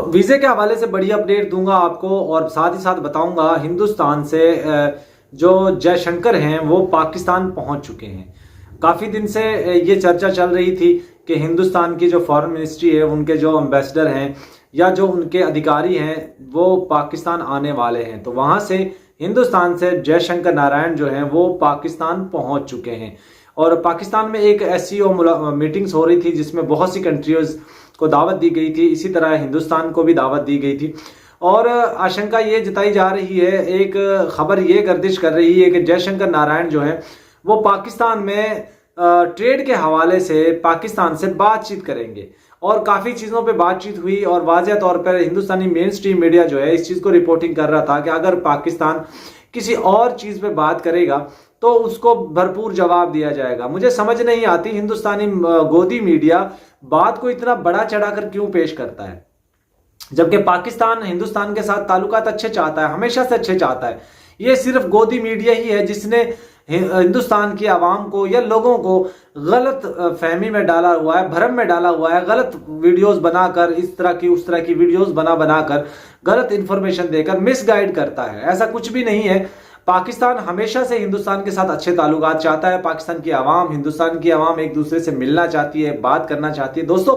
वीज़े के हवाले से बड़ी अपडेट दूंगा आपको और साथ ही साथ बताऊंगा हिंदुस्तान से जो जयशंकर हैं वो पाकिस्तान पहुंच चुके हैं। काफ़ी दिन से ये चर्चा चल रही थी कि हिंदुस्तान की जो फॉरेन मिनिस्ट्री है, उनके जो एम्बेसडर हैं या जो उनके अधिकारी हैं वो पाकिस्तान आने वाले हैं। तो वहाँ से हिंदुस्तान से जयशंकर नारायण जो हैं वो पाकिस्तान पहुँच चुके हैं और पाकिस्तान में एक SCO मीटिंग्स हो रही थी जिसमें बहुत सी कंट्रीज को दावत दी गई थी। इसी तरह हिंदुस्तान को भी दावत दी गई थी और आशंका ये जताई जा रही है, एक खबर ये गर्दिश कर रही है कि जयशंकर नारायण जो है वो पाकिस्तान में ट्रेड के हवाले से पाकिस्तान से बातचीत करेंगे और काफ़ी चीज़ों पे बातचीत हुई और वाज़ेह तौर पर हिंदुस्तानी मेन स्ट्रीम मीडिया जो है इस चीज़ को रिपोर्टिंग कर रहा था कि अगर पाकिस्तान किसी और चीज़ पे बात करेगा तो उसको भरपूर जवाब दिया जाएगा। मुझे समझ नहीं आती हिंदुस्तानी गोदी मीडिया बात को इतना बड़ा चढ़ाकर क्यों पेश करता है, जबकि पाकिस्तान हिंदुस्तान के साथ ताल्लुकात अच्छे चाहता है, हमेशा से अच्छे चाहता है। ये सिर्फ गोदी मीडिया ही है जिसने हिंदुस्तान की आवाम को या लोगों को गलत फहमी में डाला हुआ है, भ्रम में डाला हुआ है, गलत वीडियोस बनाकर, इस तरह की उस तरह की वीडियोस बनाकर गलत इंफॉर्मेशन देकर मिसगाइड करता है। ऐसा कुछ भी नहीं है। पाकिस्तान हमेशा से हिंदुस्तान के साथ अच्छे ताल्लुकात चाहता है। पाकिस्तान की आवाम, हिंदुस्तान की आवाम एक दूसरे से मिलना चाहती है, बात करना चाहती है। दोस्तों,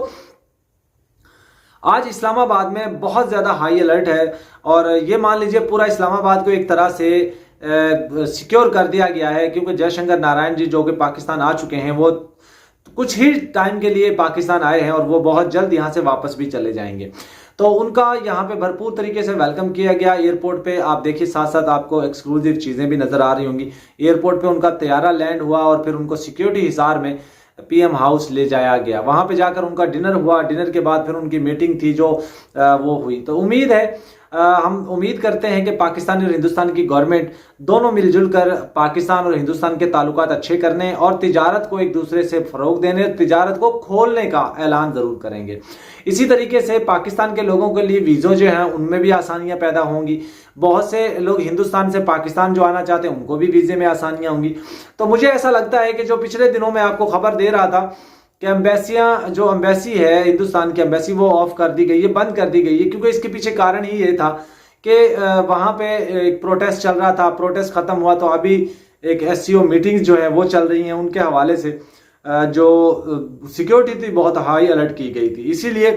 आज इस्लामाबाद में बहुत ज़्यादा हाई अलर्ट है और ये मान लीजिए पूरा इस्लामाबाद को एक तरह से सिक्योर कर दिया गया है, क्योंकि जयशंकर नारायण जी जो कि पाकिस्तान आ चुके हैं वो कुछ ही टाइम के लिए पाकिस्तान आए हैं और वो बहुत जल्द यहाँ से वापस भी चले जाएंगे। तो उनका यहाँ पे भरपूर तरीके से वेलकम किया गया। एयरपोर्ट पे आप देखिए, साथ साथ आपको एक्सक्लूसिव चीज़ें भी नज़र आ रही होंगी। एयरपोर्ट पे उनका तैयारा लैंड हुआ और फिर उनको सिक्योरिटी हिसार में PM हाउस ले जाया गया। वहाँ पे जाकर उनका डिनर हुआ। डिनर के बाद फिर उनकी मीटिंग थी जो वो हुई। तो उम्मीद है, हम उम्मीद करते हैं कि पाकिस्तान और हिंदुस्तान की गवर्नमेंट दोनों मिलजुल कर पाकिस्तान और हिंदुस्तान के ताल्लुकात अच्छे करने और तिजारत को एक दूसरे से फ़रोग देने, तिजारत को खोलने का ऐलान ज़रूर करेंगे। इसी तरीके से पाकिस्तान के लोगों के लिए वीज़ो जो हैं उनमें भी आसानियां पैदा होंगी। बहुत से लोग हिंदुस्तान से पाकिस्तान जो आना चाहते हैं उनको भी वीज़े में आसानियां होंगी। तो मुझे ऐसा लगता है कि जो पिछले दिनों में आपको खबर दे रहा था कि एम्बेसी है, हिंदुस्तान की एम्बेसी वो ऑफ कर दी गई है, बंद कर दी गई है, क्योंकि इसके पीछे कारण ही ये था कि वहाँ पे एक प्रोटेस्ट चल रहा था। प्रोटेस्ट खत्म हुआ तो अभी एक SCO मीटिंग्स जो है वो चल रही हैं। उनके हवाले से जो सिक्योरिटी थी बहुत हाई अलर्ट की गई थी, इसीलिए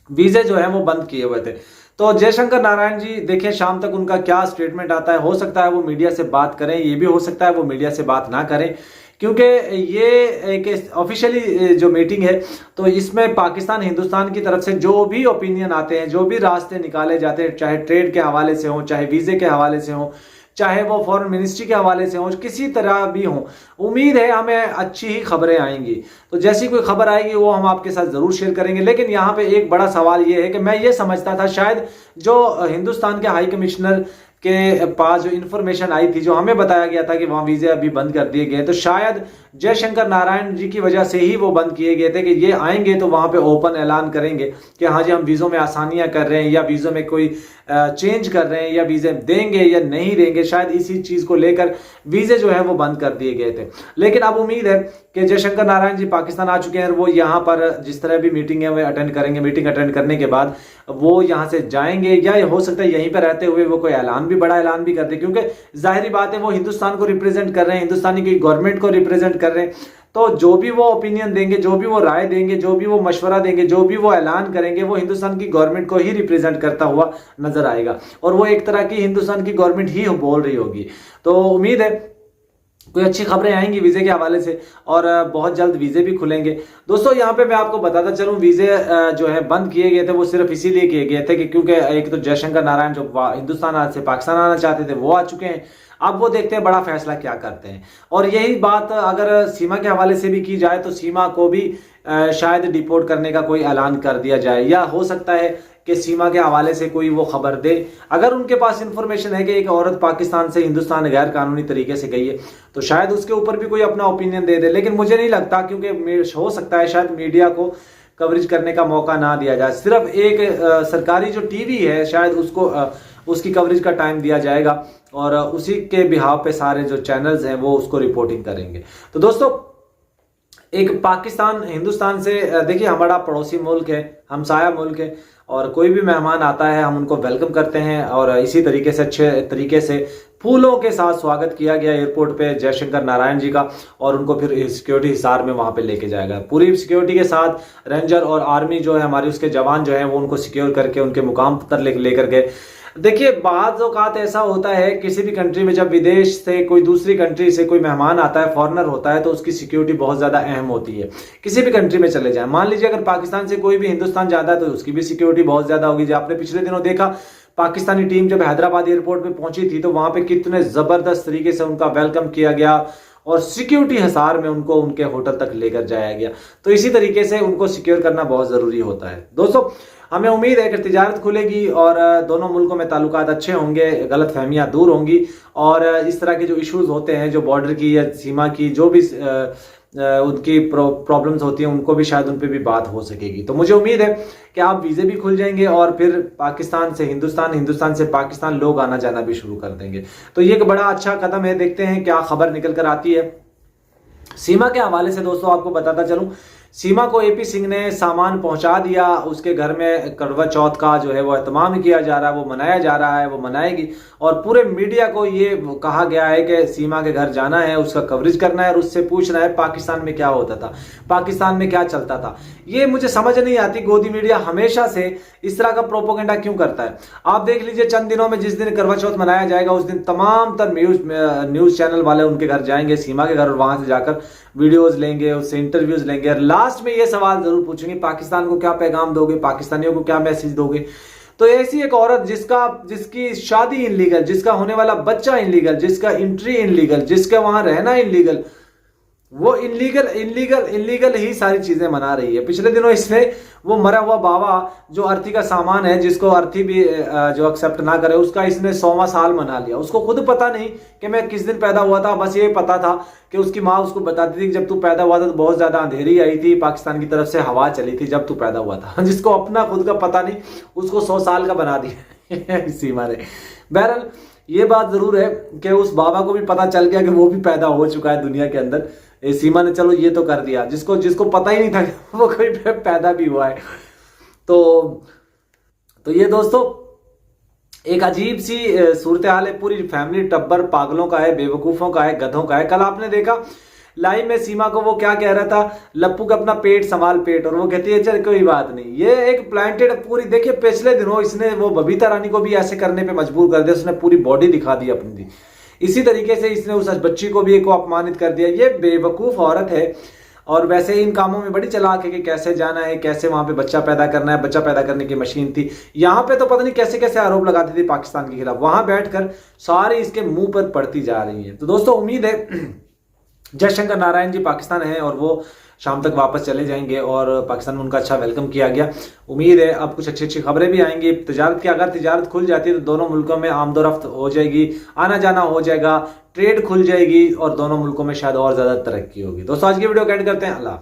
वीज़े जो है वो बंद किए हुए थे। तो जयशंकर नारायण जी देखिए शाम तक उनका क्या स्टेटमेंट आता है। हो सकता है वो मीडिया से बात करें, ये भी हो सकता है वो मीडिया से बात ना करें, क्योंकि ये एक ऑफिशियली जो मीटिंग है तो इसमें पाकिस्तान हिंदुस्तान की तरफ से जो भी ओपिनियन आते हैं, जो भी रास्ते निकाले जाते हैं, चाहे ट्रेड के हवाले से हो, चाहे वीज़े के हवाले से हो, चाहे वो फॉरेन मिनिस्ट्री के हवाले से हो, किसी तरह भी हो, उम्मीद है हमें अच्छी ही खबरें आएंगी। तो जैसी कोई खबर आएगी वो हम आपके साथ ज़रूर शेयर करेंगे। लेकिन यहाँ पे एक बड़ा सवाल ये है कि मैं ये समझता था शायद जो हिंदुस्तान के हाई कमिश्नर के पास जो इन्फॉर्मेशन आई थी, जो हमें बताया गया था कि वहाँ वीज़े अभी बंद कर दिए गए, तो शायद जयशंकर नारायण जी की वजह से ही वो बंद किए गए थे कि ये आएंगे तो वहाँ पे ओपन ऐलान करेंगे कि हाँ जी हम वीज़ों में आसानियाँ कर रहे हैं या वीज़ों में कोई चेंज कर रहे हैं या वीज़े देंगे या नहीं देंगे। शायद इसी चीज़ को लेकर वीज़े जो है वो बंद कर दिए गए थे। लेकिन अब उम्मीद है कि जयशंकर नारायण जी पाकिस्तान आ चुके हैं और वो यहाँ पर जिस तरह भी मीटिंग है वो अटेंड करेंगे। मीटिंग अटेंड करने के बाद वो यहाँ से जाएंगे या हो सकता है यहीं पर रहते हुए वो कोई ऐलान भी, बड़ा ऐलान भी कर दे, क्योंकि जाहिर बात है वो हिंदुस्तान को रिप्रेजेंट कर रहे हैं, हिंदुस्तानी की गवर्नमेंट को रिप्रेजेंट कर रहे हैं। तो जो भी वो ओपिनियन देंगे, जो भी वो राय देंगे, जो भी वो मशवरा देंगे, जो भी वो ऐलान करेंगे, वो हिंदुस्तान की गवर्नमेंट को ही रिप्रेजेंट करता हुआ नजर आएगा और वो एक तरह की हिंदुस्तान की गवर्नमेंट ही बोल रही होगी। तो उम्मीद है कोई अच्छी खबरें आएंगी वीज़े के हवाले से और बहुत जल्द वीज़े भी खुलेंगे। दोस्तों, यहाँ पे मैं आपको बताता चलूँ, वीज़े जो है बंद किए गए थे वो सिर्फ इसीलिए किए गए थे कि क्योंकि एक तो जयशंकर नारायण जो हिंदुस्तान से पाकिस्तान आना चाहते थे वो आ चुके हैं। अब वो देखते हैं बड़ा फैसला क्या करते हैं। और यही बात अगर सीमा के हवाले से भी की जाए तो सीमा को भी शायद डिपोर्ट करने का कोई ऐलान कर दिया जाए, या हो सकता है कि सीमा के हवाले से कोई वो खबर दे। अगर उनके पास इंफॉर्मेशन है कि एक औरत पाकिस्तान से हिंदुस्तान गैर कानूनी तरीके से गई है तो शायद उसके ऊपर भी कोई अपना ओपिनियन दे दे। लेकिन मुझे नहीं लगता, क्योंकि हो सकता है शायद मीडिया को कवरेज करने का मौका ना दिया जाए। सिर्फ एक सरकारी जो TV है शायद उसको उसकी कवरेज का टाइम दिया जाएगा और उसी के बिहाव पे सारे जो चैनल्स हैं वो उसको रिपोर्टिंग करेंगे। तो दोस्तों, एक पाकिस्तान हिंदुस्तान से देखिए हमारा पड़ोसी मुल्क है, हमसाया मुल्क है, और कोई भी मेहमान आता है हम उनको वेलकम करते हैं और इसी तरीके से अच्छे तरीके से फूलों के साथ स्वागत किया गया एयरपोर्ट पे जयशंकर नारायण जी का। और उनको फिर सिक्योरिटी हिसार में वहां पे लेके जाएगा पूरी सिक्योरिटी के साथ। रेंजर और आर्मी जो है हमारी उसके जवान जो है वो उनको सिक्योर करके उनके मुकाम पर लेकर गए। देखिए बाज़ औक़ात ऐसा होता है किसी भी कंट्री में, जब विदेश से कोई दूसरी कंट्री से कोई मेहमान आता है, फॉरेनर होता है, तो उसकी सिक्योरिटी बहुत ज़्यादा अहम होती है। किसी भी कंट्री में चले जाएं, मान लीजिए अगर पाकिस्तान से कोई भी हिंदुस्तान जाता है तो उसकी भी सिक्योरिटी बहुत ज़्यादा होगी। जो आपने पिछले दिनों देखा पाकिस्तानी टीम जब हैदराबाद एयरपोर्ट पे पहुंची थी तो वहां पे कितने जबरदस्त तरीके से उनका वेलकम किया गया और सिक्योरिटी हिसार में उनको उनके होटल तक लेकर जाया गया। तो इसी तरीके से उनको सिक्योर करना बहुत जरूरी होता है। दोस्तों हमें उम्मीद है कि तिजारत खुलेगी और दोनों मुल्कों में ताल्लुकात अच्छे होंगे, गलत फहमियाँ दूर होंगी और इस तरह के जो इश्यूज होते हैं जो बॉर्डर की या सीमा की जो भी उनकी प्रॉब्लम्स होती हैं उनको भी शायद उन पर भी बात हो सकेगी। तो मुझे उम्मीद है कि आप वीज़े भी खुल जाएंगे और फिर पाकिस्तान से हिंदुस्तान, हिंदुस्तान से पाकिस्तान लोग आना जाना भी शुरू कर देंगे। तो ये एक बड़ा अच्छा कदम है, देखते हैं क्या खबर निकल कर आती है। सीमा के हवाले से दोस्तों आपको बताता चलूं, सीमा को एपी सिंह ने सामान पहुंचा दिया। उसके घर में करवा चौथ का जो है वो एहतमाम किया जा रहा है, वो मनाया जा रहा है, वो मनाएगी। और पूरे मीडिया को ये कहा गया है कि सीमा के घर जाना है, उसका कवरेज करना है और उससे पूछना है पाकिस्तान में क्या होता था, पाकिस्तान में क्या चलता था। ये मुझे समझ नहीं आती, गोदी मीडिया हमेशा से इस तरह का प्रोपोगेंडा क्यों करता है। आप देख लीजिए चंद दिनों में जिस दिन करवा चौथ मनाया जाएगा उस दिन तमाम तर न्यूज चैनल वाले उनके घर जाएंगे, सीमा के घर, और वहां से जाकर वीडियोस लेंगे, उससे इंटरव्यूज लेंगे और लास्ट में ये सवाल जरूर पूछेंगे पाकिस्तान को क्या पैगाम दोगे, पाकिस्तानियों को क्या मैसेज दोगे। तो ऐसी एक औरत जिसकी शादी इनलीगल, जिसका होने वाला बच्चा इनलीगल, जिसका एंट्री इनलीगल, जिसका वहां रहना इनलीगल, वो इनलीगल ही सारी चीजें मना रही है। पिछले दिनों इसने वो मरा हुआ बाबा जो अर्थी का सामान है, जिसको अर्थी भी जो एक्सेप्ट ना करे, उसका इसने 100वां साल मना लिया। उसको खुद पता नहीं कि मैं किस दिन पैदा हुआ था, बस ये पता था कि उसकी माँ उसको बताती थी कि जब तू पैदा हुआ था तो बहुत ज्यादा अंधेरी आई थी, पाकिस्तान की तरफ से हवा चली थी जब तू पैदा हुआ था। जिसको अपना खुद का पता नहीं, उसको 100 साल का बना दिया सीमा ने। बहरहाल ये बात जरूर है कि उस बाबा को भी पता चल गया कि वो भी पैदा हो चुका है दुनिया के अंदर। सीमा ने चलो ये तो कर दिया, जिसको पता ही नहीं था कि वो कोई पैदा भी हुआ है। तो ये दोस्तों एक अजीब सी सूरत हाल है। पूरी फैमिली टब्बर पागलों का है, बेवकूफों का है, गधों का है। कल आपने देखा लाइव में सीमा को वो क्या कह रहा था, लप्पू का अपना पेट संभाल पेट, और वो कहती है चल कोई बात नहीं। ये एक प्लांटेड पूरी, देखिए पिछले दिनों इसने वो बबीता रानी को भी ऐसे करने पे मजबूर कर दिया, उसने पूरी बॉडी दिखा दी अपनी। इसी तरीके से इसने उस बच्ची को भी एक को अपमानित कर दिया। ये बेवकूफ औरत है और वैसे ही इन कामों में बड़ी चालाक है कि कैसे जाना है, कैसे वहां पे बच्चा पैदा करना है। बच्चा पैदा करने की मशीन थी यहाँ पे, तो पता नहीं कैसे कैसे आरोप लगाती थी पाकिस्तान के खिलाफ, वहां बैठकर सारी इसके मुंह पर पड़ती जा रही है। तो दोस्तों उम्मीद है जयशंकर नारायण जी पाकिस्तान है और वो शाम तक वापस चले जाएंगे और पाकिस्तान में उनका अच्छा वेलकम किया गया। उम्मीद है अब कुछ अच्छी अच्छी खबरें भी आएंगी तिजारत की। अगर तिजारत खुल जाती है तो दोनों मुल्कों में आमदोरफ्त हो जाएगी, आना जाना हो जाएगा, ट्रेड खुल जाएगी और दोनों मुल्कों में शायद और ज्यादा तरक्की होगी। दोस्तों आज की वीडियो को एंड करते हैं। अल्लाह।